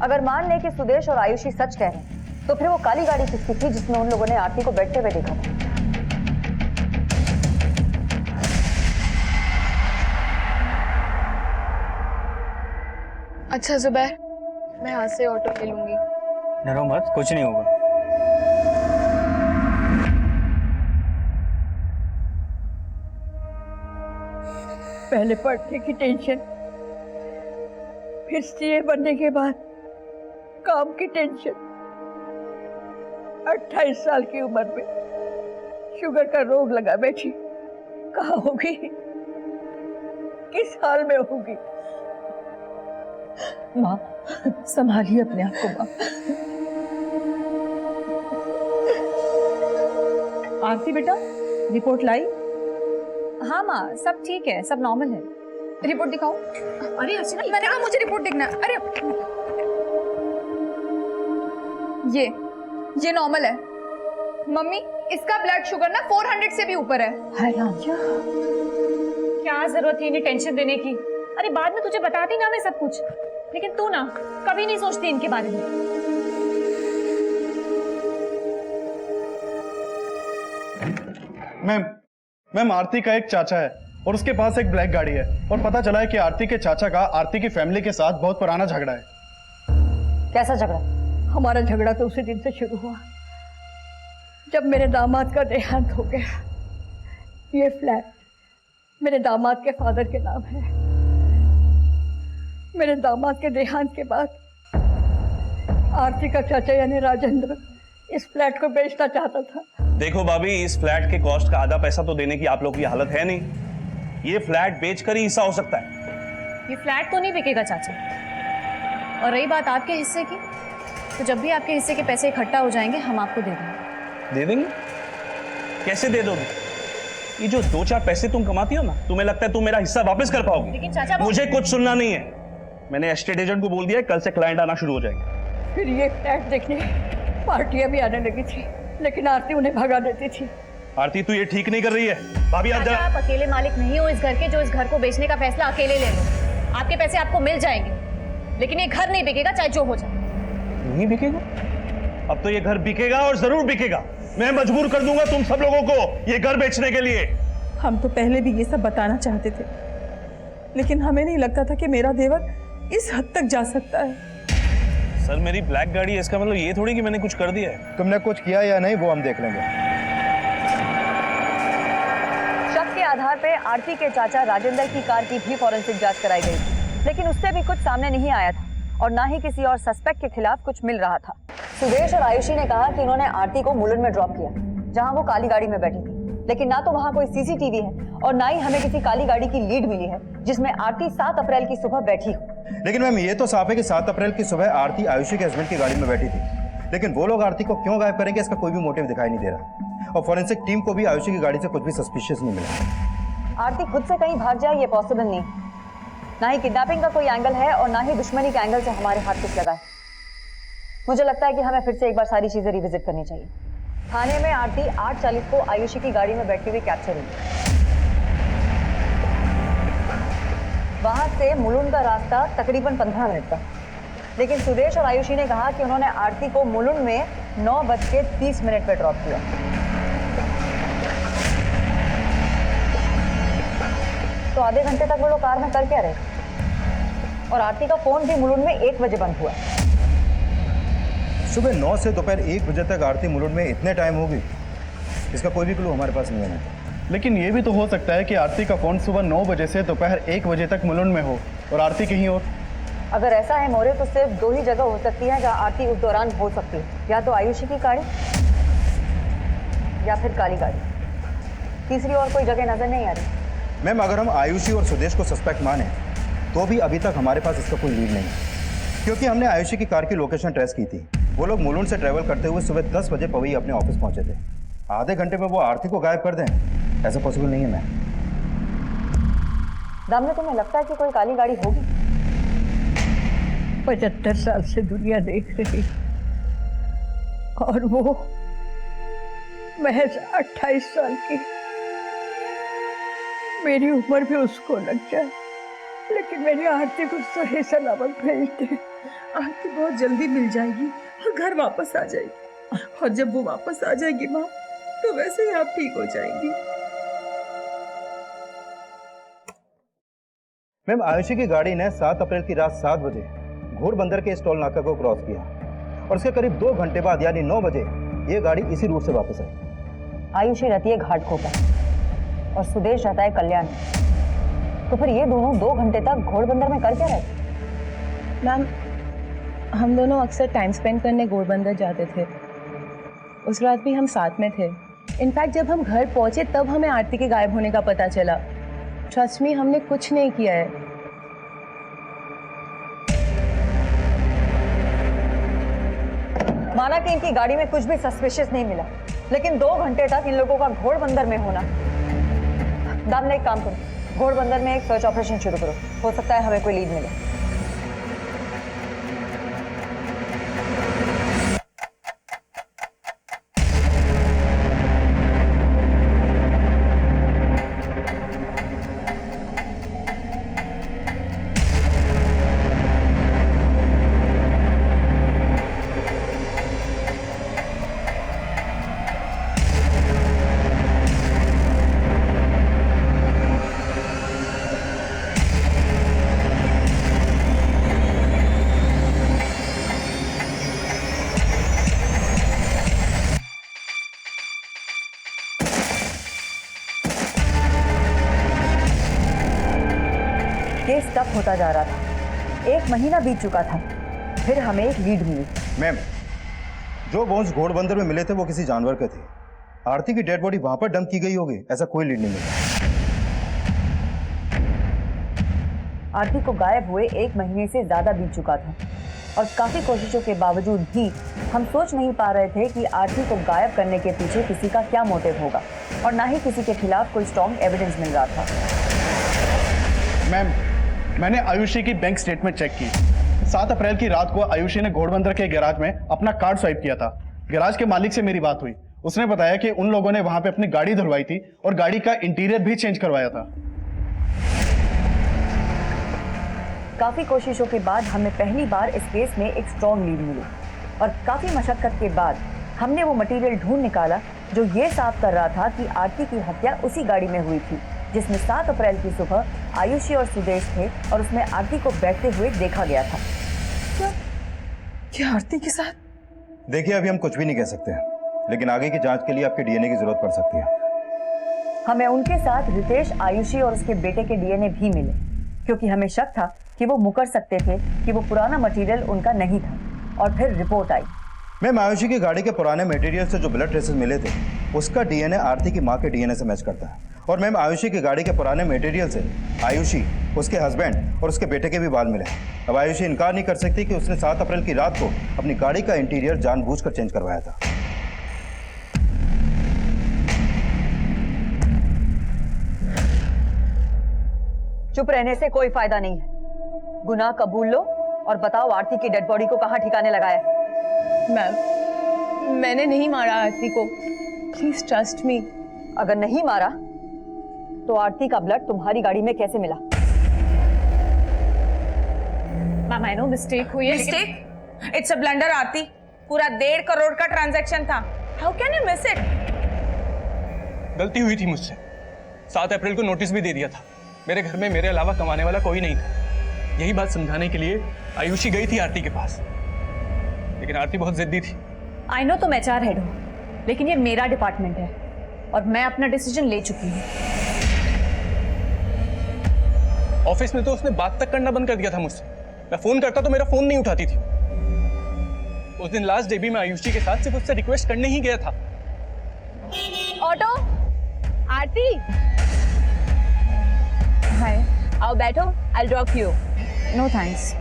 अगर मान ले कि सुदेश और आयुषी सच कह रहे हैं तो फिर वो काली गाड़ी किसकी थी जिसमें उन लोगों ने आरती को बैठते हुए देखा था? अच्छा जुबैर, मैं यहाँ से ऑटो ले लूंगी। डरो मत, कुछ नहीं होगा। पहले पढ़ने की टेंशन, फिर सीए बनने के बाद काम की टेंशन। 28 साल की उम्र में शुगर का रोग लगा बैठी, कहाँ होगी, किस हाल में होगी। माँ संभालिए अपने आप को माँ। आरती बेटा रिपोर्ट लाई? हाँ माँ, सब ठीक है, सब नॉर्मल है। रिपोर्ट दिखाओ। अरे अर्चना, मैंने कहा मुझे रिपोर्ट देखना है। अरे ये नॉर्मल है। मम्मी इसका ब्लड शुगर ना 400 से भी ऊपर है। क्या जरूरत थी इन्हें टेंशन देने की? अरे बाद में तुझे बताती ना मैं सब कुछ, लेकिन तू ना कभी नहीं सोचती इनके बारे में। मैम आरती का एक चाचा है और उसके पास एक ब्लैक गाड़ी है और पता चला है कि आरती के चाचा का आरती की फैमिली के साथ बहुत पुराना झगड़ा है। कैसा झगड़ा? हमारा झगड़ा तो उसी दिन से शुरू हुआ जब मेरे दामाद का देहांत हो गया। ये फ्लैट मेरे दामाद के फादर के नाम है। मेरे दामाद के देहांत के बाद आरती का चाचा यानी राजेंद्र इस फ्लैट को बेचना चाहता था। देखो भाभी, इस फ्लैट के कॉस्ट का आधा पैसा तो देने की आप लोगों की हालत है नहीं। ये फ्लैट बेचकर ही हिस्सा हो सकता है। ये फ्लैट तो नहीं बिकेगा चाचा। और रही बात आपके हिस्से की, तो जब भी आपके हिस्से के पैसे इकट्ठा हो जाएंगे हम आपको दे देंगे। दे देंगे? कैसे दे दोगे? ये जो 2-4 पैसे तुम कमाती हो ना, तुम्हें लगता है तुम मेरा हिस्सा वापस कर पाओगे? लेकिन चाचा मुझे कुछ सुनना नहीं है। मैंने एस्टेट एजेंट को बोल दिया है, कल से क्लाइंट आना शुरू हो जाएंगे। फिर ये फ्लैट देखने पार्टियां भी आने लगी थी, लेकिन आरती उन्हें भगा देती थी। आरती तू ये ठीक नहीं कर रही है। भाभी आप चाचा, आप अकेले मालिक नहीं हो इस घर के जो इस घर को बेचने का फैसला अकेले ले लो। आपके पैसे आपको मिल जाएंगे, लेकिन ये घर नहीं बिकेगा चाहे जो हो जाए। नहीं बिकेगा? अब तो ये घर बिकेगा और जरूर बिकेगा। मैं मजबूर कर दूंगा तुम सब लोगों को ये घर बेचने के लिए। हम तो पहले भी ये सब बताना चाहते थे, लेकिन हमें नहीं लगता था कि मेरा देवर इस हद तक जा सकता है। सर मेरी ब्लैक गाड़ी है, इसका मतलब ये थोड़ी कि मैंने कुछ कर दिया है। तुमने कुछ किया या नहीं वो हम देख लेंगे। शक के आधार पे आरती के चाचा राजेंद्र की कार की भी फॉरेंसिक जांच कराई गई, लेकिन उससे भी कुछ सामने नहीं आया था और ना ही किसी और सस्पेक्ट के खिलाफ कुछ मिल रहा था। सुदेश और आयुषी ने कहा कि उन्होंने आरती को मुलुंड में ड्रॉप किया जहां वो काली गाड़ी में बैठी थी, लेकिन ना तो वहां कोई सीसीटीवी है और ना ही हमें किसी काली गाड़ी की लीड मिली है जिसमें आरती 7 अप्रैल की सुबह बैठी हो। लेकिन मैम ये तो साफ है कि 7 अप्रैल की सुबह आरती आयुषी के हस्बैंड की गाड़ी में बैठी थी, लेकिन वो लोग आरती को क्यों गायब करेंगे इसका कोई भी मोटिव दिखाई नहीं दे रहा और फॉरेंसिक टीम को भी आयुषी की गाड़ी से कुछ भी सस्पिशियस नहीं मिला। आरती खुद से कहीं भाग जाए ये पॉसिबल नहीं, ना ही किडनैपिंग का कोई एंगल है और ना ही दुश्मनी के एंगल से हमारे हाथ कुछ लगा है। मुझे लगता है कि हमें फिर से एक बार सारी चीजें रिविजिट करनी चाहिए। थाने में आरती 8:40 को आयुषी की गाड़ी में बैठते हुए कैप्चर हुई। वहां से मुलुंड का रास्ता तकरीबन 15 मिनट का, लेकिन सुदेश और आयुषी ने कहा कि उन्होंने आरती को मुलुंड में 9:30 पर ड्रॉप किया। तो आधे घंटे तक वो लोग कार में कर क्या रहे? और आरती का फोन भी मुलुंड में 1 बजे बंद हुआ। सुबह 9 से दोपहर 1 बजे तक आरती मुलुंड में इतने टाइम होगी इसका कोई भी क्लू हमारे पास नहीं है। लेकिन ये भी तो हो सकता है कि आरती का फ़ोन सुबह 9 बजे से दोपहर 1 बजे तक मुलुंड में हो और आरती कहीं और। अगर ऐसा है मोरे तो सिर्फ 2 ही जगह हो सकती है जहाँ आरती उस दौरान हो सकती है, या तो आयुषी की गाड़ी या फिर काली गाड़ी। तीसरी और कोई जगह नजर नहीं आ रही। मैम अगर हम आयुषी और सुदेश को सस्पेक्ट माने तो भी अभी तक हमारे पास इसका कोई लीड नहीं है, क्योंकि हमने आयुषी की कार की लोकेशन ट्रेस की थी। वो लोग मुलुंड से ट्रैवल करते हुए सुबह 10 बजे पवई अपने ऑफिस पहुंचे थे। आधे घंटे में वो आरती को गायब कर दें, ऐसा पॉसिबल नहीं है मैम। दामने, तुम्हें लगता है कि कोई काली गाड़ी होगी? 75 साल से दुनिया देख रही और वो महज 28 साल की। मेरी उम्र भी उसको लग जाए, लेकिन मेरी आरती को सही सलामत भेज दे। आरती बहुत जल्दी मिल जाएगी और घर वापस आ जाएगी, और जब वो वापस आ जाएगी माँ, तो वैसे ही आप ठीक हो जाएंगी। मैम आयुषी की गाड़ी ने 7 अप्रैल की रात 7 बजे घोड़बंदर के इस टोल नाका को क्रॉस किया और उसके करीब 2 घंटे बाद यानी 9 बजे ये गाड़ी इसी रूट से वापस आई। आयुषी रहती है घाटकोपर और सुदेश रहता है कल्याण। तो फिर ये दोनों 2 घंटे तक घोड़बंदर में कर क्या रहे? मैम हम दोनों अक्सर टाइम स्पेंड करने घोड़बंदर जाते थे। उस रात भी हम साथ में थे। इनफैक्ट जब हम घर पहुंचे तब हमें आरती के गायब होने का पता चला। ट्रस्ट मी, हमने कुछ नहीं किया है। माना कि इनकी गाड़ी में कुछ भी सस्पिशियस नहीं मिला, लेकिन 2 घंटे तक इन लोगों का घोड़बंदर में होना। दामने एक काम करो, घोड़बंदर में एक सर्च ऑपरेशन शुरू करो, हो सकता है हमें कोई लीड मिले। केस टफ होता जा रहा था। 1 महीना बीत चुका था, फिर हमें एक लीड मिली। मैम जो बोन्स घोड़बंदर में मिले थे वो किसी जानवर के थे। आरती की डेड बॉडी वहां पर डंप की गई होगी, ऐसा कोई लीड नहीं मिला। आरती को गायब हुए 1 महीने से ज्यादा बीत चुका था और काफी कोशिशों के बावजूद भी हम सोच नहीं पा रहे थे कि आरती को गायब करने के पीछे किसी का क्या मोटिव होगा, और ना ही किसी के खिलाफ कोई स्ट्रॉन्ग एविडेंस मिल रहा था। मैम मैंने आयुषी की बैंक स्टेटमेंट चेक की। 7 अप्रैल की रात को आयुषी ने घोड़बंदर के गैराज में अपना कार्ड स्वाइप किया था। गैराज के मालिक से मेरी बात हुई। उसने बताया कि उन लोगों ने वहां पे अपनी गाड़ी धुलवाई थी और गाड़ी का इंटीरियर भी चेंज करवाया था। काफी कोशिशों के बाद हमें पहली बार इस केस में एक स्ट्रॉन्ग लीड मिली, और काफी मशक्कत के बाद हमने वो मटेरियल ढूंढ निकाला जो ये साफ कर रहा था कि आरती की हत्या उसी गाड़ी में हुई थी जिसमें 7 अप्रैल की सुबह आयुषी और सुदेश थे, और उसमें आरती को बैठते हुए देखा गया था। क्या आरती के साथ? देखिए अभी हम कुछ भी नहीं कह सकते हैं, लेकिन आगे की जांच के लिए आपके डीएनए की जरूरत पड़ सकती है। हमें उनके साथ रितेश, आयुषी और उसके बेटे के डीएनए भी मिले, क्योंकि हमें शक था कि वो मुकर सकते थे कि वो पुराना मटेरियल उनका नहीं था। और फिर रिपोर्ट आई। मैम आयुषी की गाड़ी के पुराने मटेरियल से जो ब्लड ट्रेसेस मिले थे उसका डीएनए आरती की मां के डीएनए से मैच करता है। और मैम आयुषी की गाड़ी के पुराने मटेरियल से आयुषी, उसके हस्बैंड और उसके बेटे के भी बाल मिले। अब आयुषी इनकार नहीं कर सकती कि उसने 7 अप्रैल की रात को अपनी गाड़ी का इंटीरियर जानबूझकर चेंज करवाया था। चुप रहने से कोई फायदा नहीं है। गुनाह कबूल लो और बताओ आरती की डेड बॉडी को कहाँ ठिकाने लगाया? मैम मैंने नहीं मारा आरती को, प्लीज ट्रस्ट मी। अगर नहीं मारा तो आरती का ब्लड तुम्हारी गाड़ी में कैसे मिला? मैम आई नो मिस्टेक हुई है। मिस्टेक? इट्स अ ब्लंडर आरती। पूरा 1.5 करोड़ का ट्रांजैक्शन था। How can you miss it? गलती हुई थी मुझसे। 7 अप्रैल को नोटिस भी दे दिया था। मेरे घर में मेरे अलावा कमाने वाला कोई नहीं था। यही बात समझाने के लिए आयुषी गई थी आरती के पास, लेकिन आरती बहुत जिद्दी थी। आई नो तुम HR हेड हो, लेकिन ये मेरा डिपार्टमेंट है। और मैं अपना डिसीजन ले चुकी हूँ। ऑफिस में तो उसने बात तक करना बंद कर दिया था मुझसे। मैं फोन करता तो मेरा फोन नहीं उठाती थी। उस दिन लास्ट डे भी मैं आयुषी के साथ सिर्फ उससे रिक्वेस्ट करने ही गया था। Auto, Aarti, hi. आओ बैठो, I drop you. No thanks.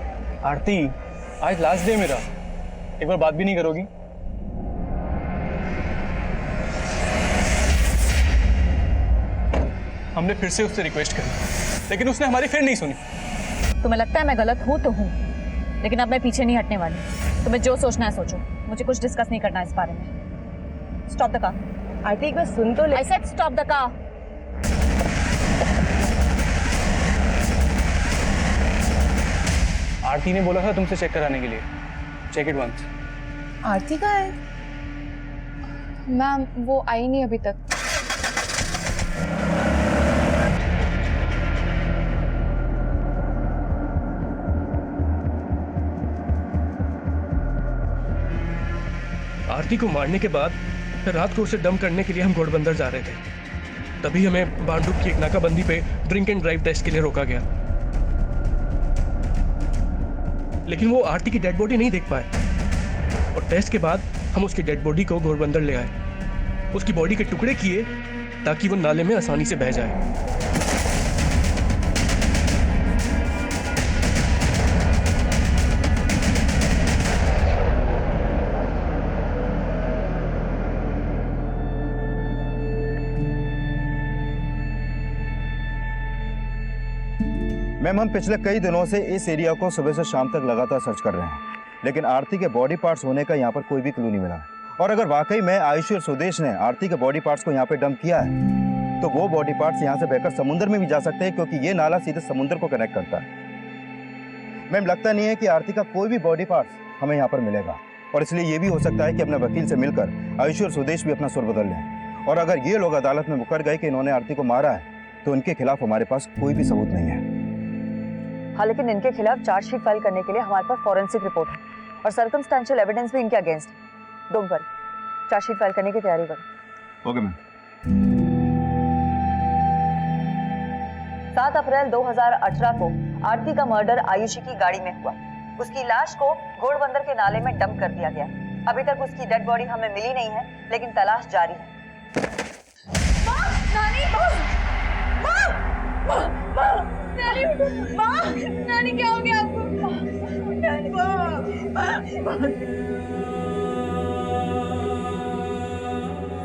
Aarti, आज लास्ट डे मेरा, एक बार बात भी नहीं करोगी? हमने फिर से उससे रिक्वेस्ट करी, लेकिन उसने हमारी फिर नहीं सुनी। तुम्हें लगता है मैं गलत हूँ तो हूँ, लेकिन अब मैं पीछे नहीं हटने वाली। तुम्हें जो सोचना है सोचो, मुझे कुछ डिस्कस नहीं करना इस बारे में। Stop the car. आरती एक बार सुन तो ले। I said stop the car. Aarti ने बोला था तुमसे चेक कराने के लिए। Check it once. आरती कहाँ है? मैम वो आई नहीं अभी तक। आरती को मारने के बाद रात को उसे डंप करने के लिए हम घोड़बंदर जा रहे थे। तभी हमें बांडुप की एक नाकाबंदी पे ड्रिंक एंड ड्राइव टेस्ट के लिए रोका गया, लेकिन वो आरती की डेड बॉडी नहीं देख पाए। और टेस्ट के बाद हम उसकी डेड बॉडी को घोड़बंदर ले आए, उसकी बॉडी के टुकड़े किए ताकि वो नाले में आसानी से बह जाए। मैम, हम पिछले कई दिनों से इस एरिया को सुबह से शाम तक लगातार सर्च कर रहे हैं, लेकिन आरती के बॉडी पार्ट्स होने का यहाँ पर कोई भी क्लू नहीं मिला। और अगर वाकई में आयुषी और सुदेश ने आरती के बॉडी पार्ट्स को यहाँ पे डंप किया है, तो वो बॉडी पार्ट्स यहाँ से बहकर समुद्र में भी जा सकते हैं, क्योंकि ये नाला सीधे समुद्र को कनेक्ट करता है। मैम, लगता नहीं है कि आरती का कोई भी बॉडी पार्ट्स हमें यहाँ पर मिलेगा, और इसलिए ये भी हो सकता है कि अपने वकील से मिलकर आयुषी और सुदेश भी अपना सुर बदल लें। और अगर ये लोग अदालत में मुकर गए कि इन्होंने आरती को मारा है, तो इनके खिलाफ हमारे पास कोई भी सबूत नहीं है। हाँ, लेकिन इनके खिलाफ चार्जशीट फाइल करने के लिए हमारे पास फॉरेंसिक रिपोर्ट है और सर्कमस्टेंशियल एविडेंस भी इनके अगेंस्ट है। डोंट वरी, चार्जशीट फाइल करने की तैयारी करो। Okay ma'am. 7 अप्रैल 2018 को आरती का मर्डर आयुषी की गाड़ी में हुआ। उसकी लाश को घोड़बंदर के नाले में डंप कर दिया गया। अभी तक उसकी डेड बॉडी हमें मिली नहीं है, लेकिन तलाश जारी है। नानी क्या हो गया आपको?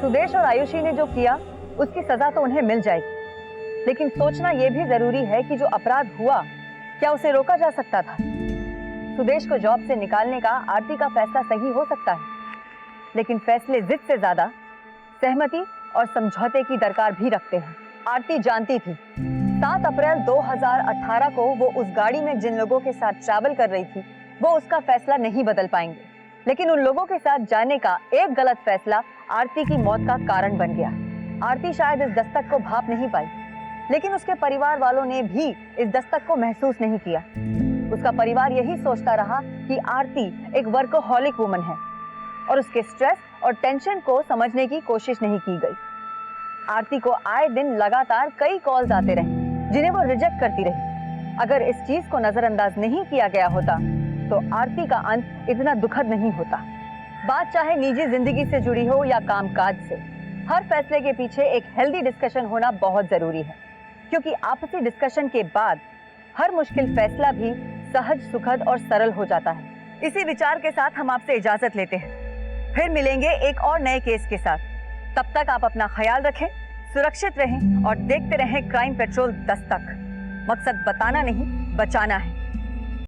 सुदेश और आयुषी ने जो किया उसकी सजा तो उन्हें मिल जाएगी, लेकिन सोचना यह भी जरूरी है कि जो अपराध हुआ क्या उसे रोका जा सकता था। सुदेश को जॉब से निकालने का आरती का फैसला सही हो सकता है, लेकिन फैसले जिद से ज्यादा सहमति और समझौते की दरकार भी रखते हैं। आरती जानती थी 7 अप्रैल 2018 को वो उस गाड़ी में जिन लोगों के साथ ट्रैवल कर रही थी वो उसका फैसला नहीं बदल पाएंगे, लेकिन उन लोगों के साथ जाने का एक गलत फैसला आरती की मौत का कारण बन गया। आरती शायद इस दस्तक को भाप नहीं पाई, लेकिन उसके परिवार वालों ने भी इस दस्तक को महसूस नहीं किया। उसका परिवार यही सोचता रहा कि आरती एक वर्कोहॉलिक वुमन है और उसके स्ट्रेस और टेंशन को समझने की कोशिश नहीं की गई। आरती को आए दिन लगातार कई कॉल्स आते रहे जिन्हें वो रिजेक्ट करती रही। अगर इस चीज को नजरअंदाज नहीं किया गया होता तो आरती का अंत इतना दुखद नहीं होता। बात चाहे निजी जिंदगी से जुड़ी हो या कामकाज से, हर फैसले के पीछे एक हेल्दी डिस्कशन होना बहुत जरूरी है, क्योंकि आपसी डिस्कशन के बाद हर मुश्किल फैसला भी सहज, सुखद और सरल हो जाता है। इसी विचार के साथ हम आपसे इजाजत लेते हैं, फिर मिलेंगे एक और नए केस के साथ। तब तक आप अपना ख्याल रखें, सुरक्षित रहें और देखते रहें क्राइम पेट्रोल दस्तक। मकसद बताना नहीं, बचाना है।